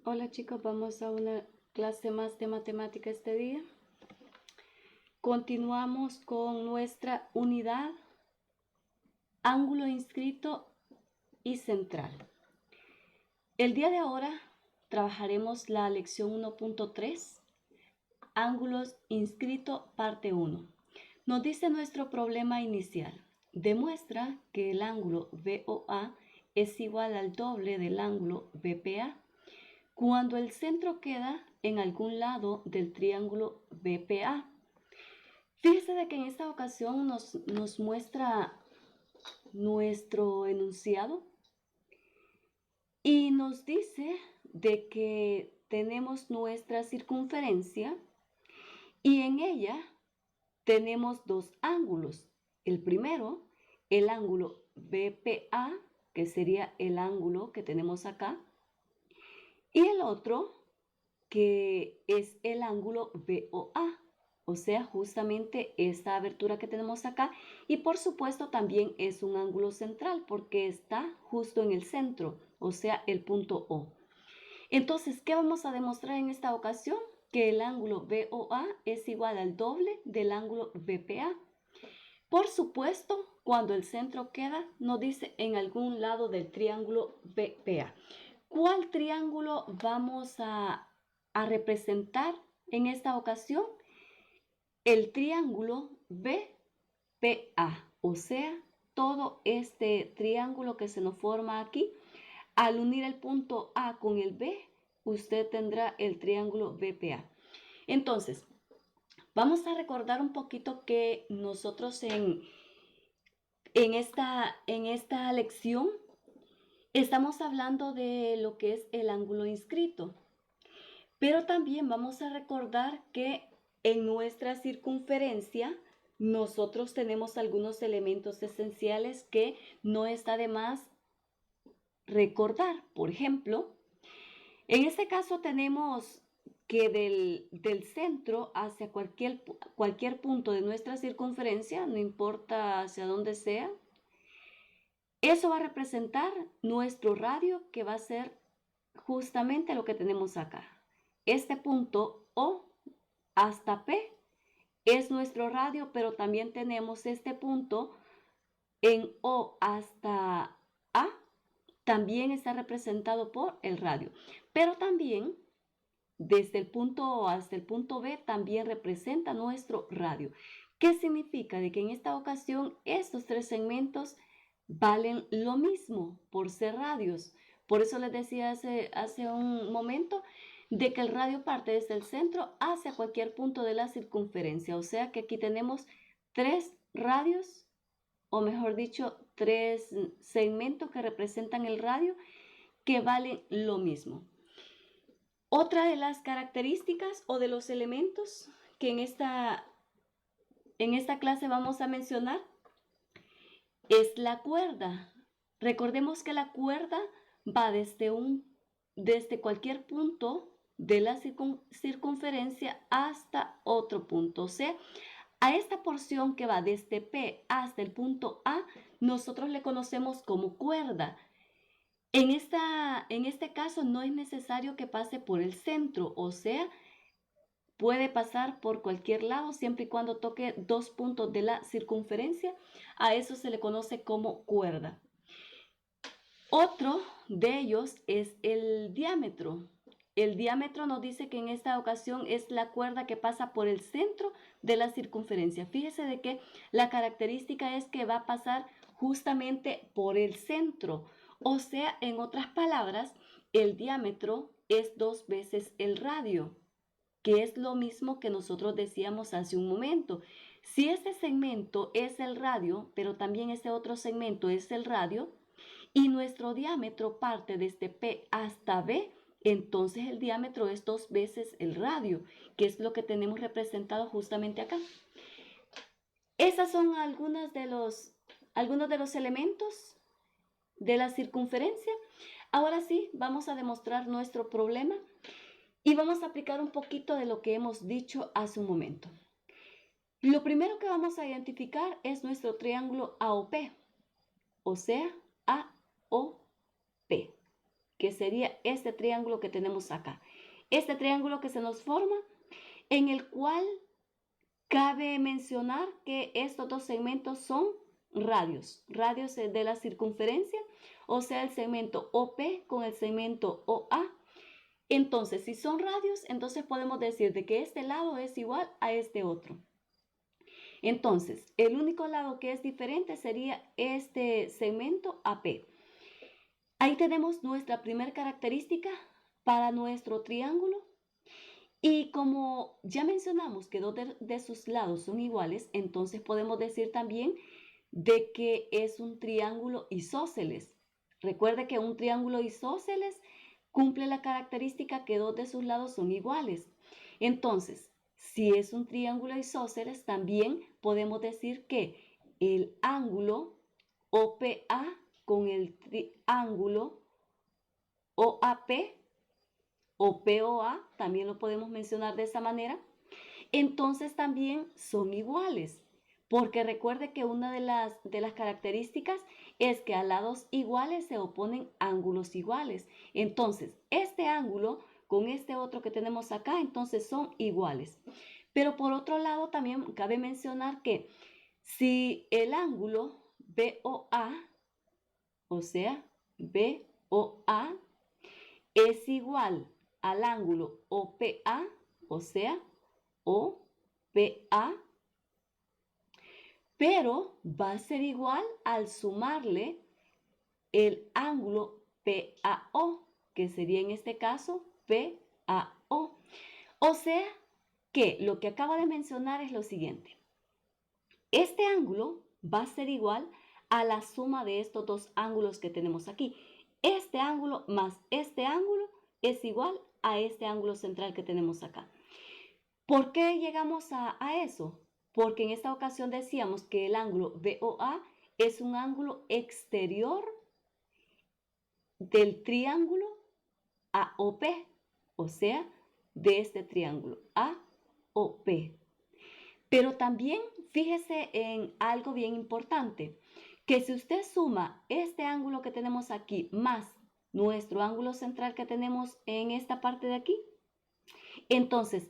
Hola chicos, vamos a una clase más de matemática este día. Continuamos con nuestra unidad, ángulo inscrito y central. El día de ahora trabajaremos la lección 1.3, ángulos inscrito, parte 1. Nos dice nuestro problema inicial. Demuestra que el ángulo BOA es igual al doble del ángulo BPA cuando el centro queda en algún lado del triángulo BPA. Fíjese de que en esta ocasión nos muestra nuestro enunciado y nos dice de que tenemos nuestra circunferencia y en ella tenemos dos ángulos. El primero, el ángulo BPA, que sería el ángulo que tenemos acá, y el otro, que es el ángulo BOA, o sea, justamente esta abertura que tenemos acá, y por supuesto también es un ángulo central porque está justo en el centro, o sea, el punto O. Entonces, ¿qué vamos a demostrar en esta ocasión? Que el ángulo BOA es igual al doble del ángulo BPA. Por supuesto, cuando el centro queda, nos dice en algún lado del triángulo BPA. ¿Cuál triángulo vamos a representar en esta ocasión? El triángulo BPA, o sea, todo este triángulo que se nos forma aquí, al unir el punto A con el B, usted tendrá el triángulo BPA. Entonces, vamos a recordar un poquito que nosotros en esta lección estamos hablando de lo que es el ángulo inscrito. Pero también vamos a recordar que en nuestra circunferencia nosotros tenemos algunos elementos esenciales que no está de más recordar. Por ejemplo, en este caso tenemos que del centro hacia cualquier punto de nuestra circunferencia, no importa hacia dónde sea, eso va a representar nuestro radio, que va a ser justamente lo que tenemos acá. Este punto O hasta P es nuestro radio, pero también tenemos este punto en O hasta A, también está representado por el radio. Pero también desde el punto O hasta el punto B también representa nuestro radio. ¿Qué significa? De que en esta ocasión estos tres segmentos valen lo mismo por ser radios. Por eso les decía hace un momento de que el radio parte desde el centro hacia cualquier punto de la circunferencia. O sea que aquí tenemos tres radios, o mejor dicho, tres segmentos que representan el radio que valen lo mismo. Otra de las características o de los elementos que en esta clase vamos a mencionar es la cuerda. Recordemos que la cuerda va desde cualquier punto de la circunferencia hasta otro punto. O sea, a esta porción que va desde P hasta el punto A, nosotros le conocemos como cuerda. En este caso no es necesario que pase por el centro, o sea, puede pasar por cualquier lado siempre y cuando toque dos puntos de la circunferencia. A eso se le conoce como cuerda. Otro de ellos es el diámetro. El diámetro nos dice que en esta ocasión es la cuerda que pasa por el centro de la circunferencia. Fíjese de que la característica es que va a pasar justamente por el centro. O sea, en otras palabras, el diámetro es dos veces el radio, que es lo mismo que nosotros decíamos hace un momento. Si ese segmento es el radio, pero también ese otro segmento es el radio, y nuestro diámetro parte desde P hasta B, entonces el diámetro es dos veces el radio, que es lo que tenemos representado justamente acá. Esas son algunos de los elementos de la circunferencia. Ahora sí, vamos a demostrar nuestro problema y vamos a aplicar un poquito de lo que hemos dicho hace un momento. Lo primero que vamos a identificar es nuestro triángulo AOP, o sea, AOP. que sería este triángulo que tenemos acá. Este triángulo que se nos forma, en el cual cabe mencionar que estos dos segmentos son radios de la circunferencia, o sea, el segmento OP con el segmento OA. Entonces, si son radios, entonces podemos decir de que este lado es igual a este otro. Entonces, el único lado que es diferente sería este segmento AP. Ahí tenemos nuestra primera característica para nuestro triángulo. Y como ya mencionamos que dos de sus lados son iguales, entonces podemos decir también de que es un triángulo isósceles. Recuerde que un triángulo isósceles cumple la característica que dos de sus lados son iguales. Entonces, si es un triángulo isósceles, también podemos decir que el ángulo OPA con el triángulo OAP o POA, también lo podemos mencionar de esa manera, entonces también son iguales. Porque recuerde que una de las características es que a lados iguales se oponen ángulos iguales. Entonces, este ángulo con este otro que tenemos acá, entonces son iguales. Pero por otro lado, también cabe mencionar que si el ángulo BOA, o sea, BOA, es igual al ángulo OPA, o sea, OPA, pero va a ser igual al sumarle el ángulo PAO, que sería en este caso PAO. O sea que lo que acabo de mencionar es lo siguiente. Este ángulo va a ser igual a la suma de estos dos ángulos que tenemos aquí. Este ángulo más este ángulo es igual a este ángulo central que tenemos acá. ¿Por qué llegamos a eso? Porque en esta ocasión decíamos que el ángulo BOA es un ángulo exterior del triángulo AOP, o sea, de este triángulo AOP. Pero también fíjese en algo bien importante, que si usted suma este ángulo que tenemos aquí más nuestro ángulo central que tenemos en esta parte de aquí, entonces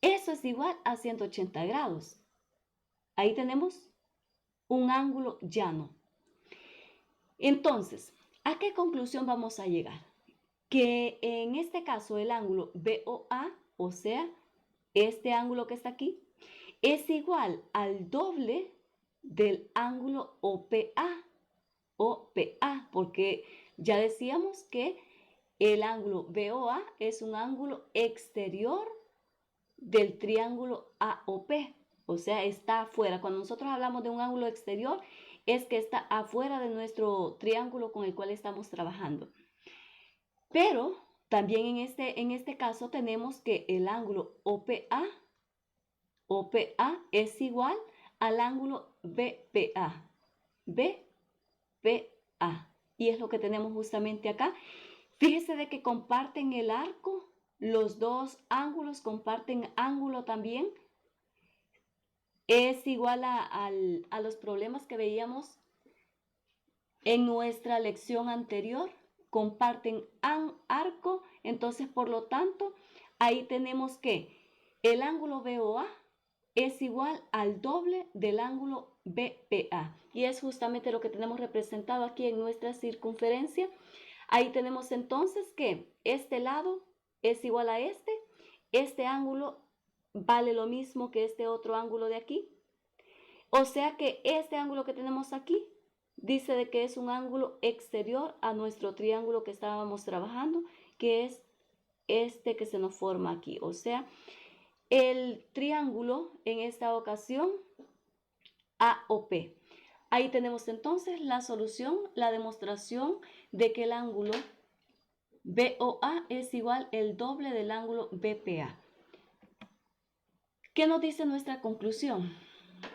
eso es igual a 180 grados. Ahí tenemos un ángulo llano. Entonces, ¿a qué conclusión vamos a llegar? Que en este caso el ángulo BOA, o sea, este ángulo que está aquí, es igual al doble del ángulo OPA, porque ya decíamos que el ángulo BOA es un ángulo exterior del triángulo AOP, o sea, está afuera. Cuando nosotros hablamos de un ángulo exterior, es que está afuera de nuestro triángulo con el cual estamos trabajando. Pero también en este caso tenemos que el ángulo OPA es igual al ángulo BPA. BPA. Y es lo que tenemos justamente acá. Fíjese de que comparten el arco. Los dos ángulos comparten ángulo también. Es igual a los problemas que veíamos en nuestra lección anterior. Comparten arco. Entonces, por lo tanto, ahí tenemos que el ángulo BOA es igual al doble del ángulo BPA. Y es justamente lo que tenemos representado aquí en nuestra circunferencia. Ahí tenemos entonces que este lado es igual a este ángulo vale lo mismo que este otro ángulo de aquí. O sea que este ángulo que tenemos aquí dice de que es un ángulo exterior a nuestro triángulo que estábamos trabajando, que es este que se nos forma aquí. O sea, el triángulo en esta ocasión AOP. Ahí tenemos entonces la solución, la demostración de que el ángulo BOA es igual el doble del ángulo BPA. ¿Qué nos dice nuestra conclusión?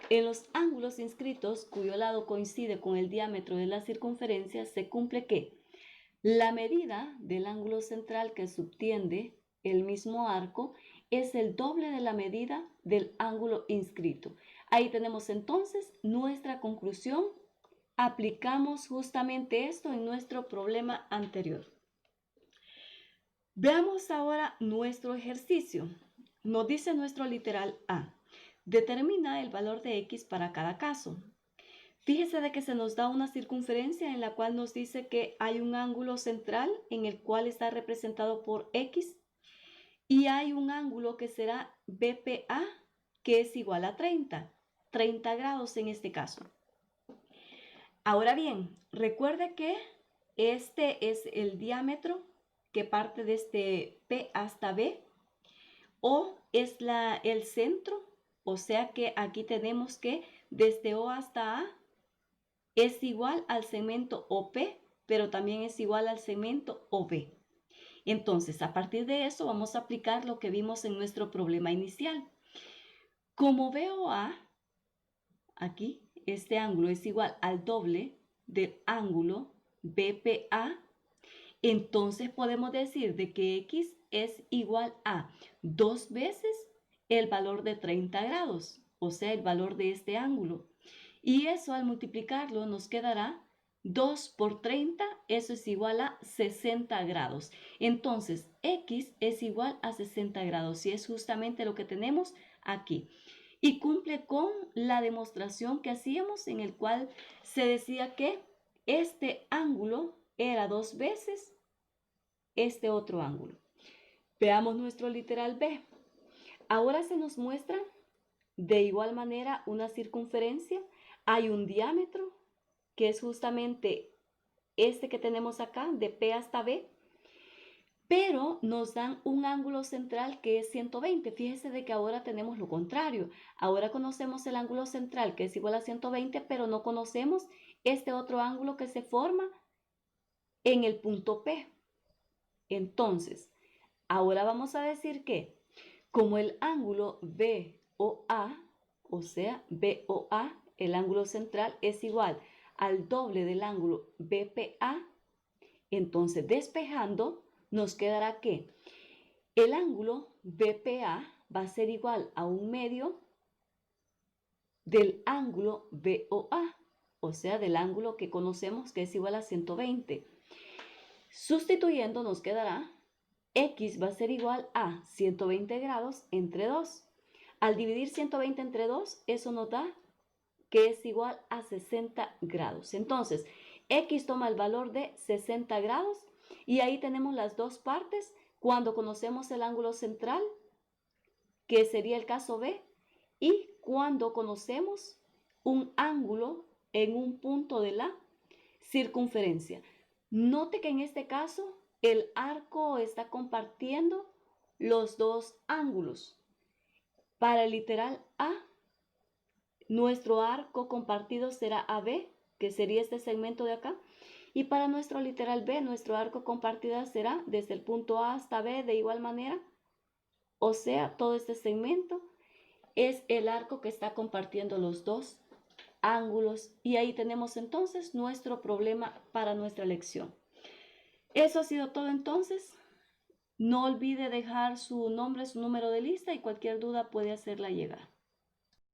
En los ángulos inscritos cuyo lado coincide con el diámetro de la circunferencia se cumple que la medida del ángulo central que subtiende el mismo arco es el doble de la medida del ángulo inscrito. Ahí tenemos entonces nuestra conclusión. Aplicamos justamente esto en nuestro problema anterior. Veamos ahora nuestro ejercicio. Nos dice nuestro literal A. Determina el valor de X para cada caso. Fíjese de que se nos da una circunferencia en la cual nos dice que hay un ángulo central en el cual está representado por X y hay un ángulo que será BPA que es igual a 30 grados en este caso. Ahora bien, recuerde que este es el diámetro que parte desde P hasta B, O es el centro, o sea que aquí tenemos que desde O hasta A es igual al segmento OP, pero también es igual al segmento OB. Entonces, a partir de eso vamos a aplicar lo que vimos en nuestro problema inicial. Como BOA, aquí, este ángulo es igual al doble del ángulo BPA, entonces podemos decir de que X es igual a 2 veces el valor de 30 grados, o sea, el valor de este ángulo. Y eso al multiplicarlo nos quedará 2 por 30, eso es igual a 60 grados. Entonces, X es igual a 60 grados y es justamente lo que tenemos aquí. Y cumple con la demostración que hacíamos en el cual se decía que este ángulo era 2 veces este otro ángulo. Veamos nuestro literal B. Ahora se nos muestra de igual manera una circunferencia. Hay un diámetro que es justamente este que tenemos acá, de P hasta B, pero nos dan un ángulo central que es 120. Fíjese de que ahora tenemos lo contrario. Ahora conocemos el ángulo central que es igual a 120, pero no conocemos este otro ángulo que se forma en el punto P. Entonces, ahora vamos a decir que como el ángulo BOA, o sea, BOA, el ángulo central es igual al doble del ángulo BPA, entonces despejando nos quedará que el ángulo BPA va a ser igual a 1/2 del ángulo BOA, o sea, del ángulo que conocemos que es igual a 120. Sustituyendo nos quedará X va a ser igual a 120 grados entre 2. Al dividir 120 entre 2, eso nos da que es igual a 60 grados. Entonces, X toma el valor de 60 grados y ahí tenemos las dos partes cuando conocemos el ángulo central, que sería el caso B, y cuando conocemos un ángulo en un punto de la circunferencia. Note que en este caso el arco está compartiendo los dos ángulos. Para el literal A, nuestro arco compartido será AB, que sería este segmento de acá. Y para nuestro literal B, nuestro arco compartido será desde el punto A hasta B de igual manera. O sea, todo este segmento es el arco que está compartiendo los dos ángulos. Y ahí tenemos entonces nuestro problema para nuestra lección. Eso ha sido todo entonces. No olvide dejar su nombre, su número de lista y cualquier duda puede hacerla llegar.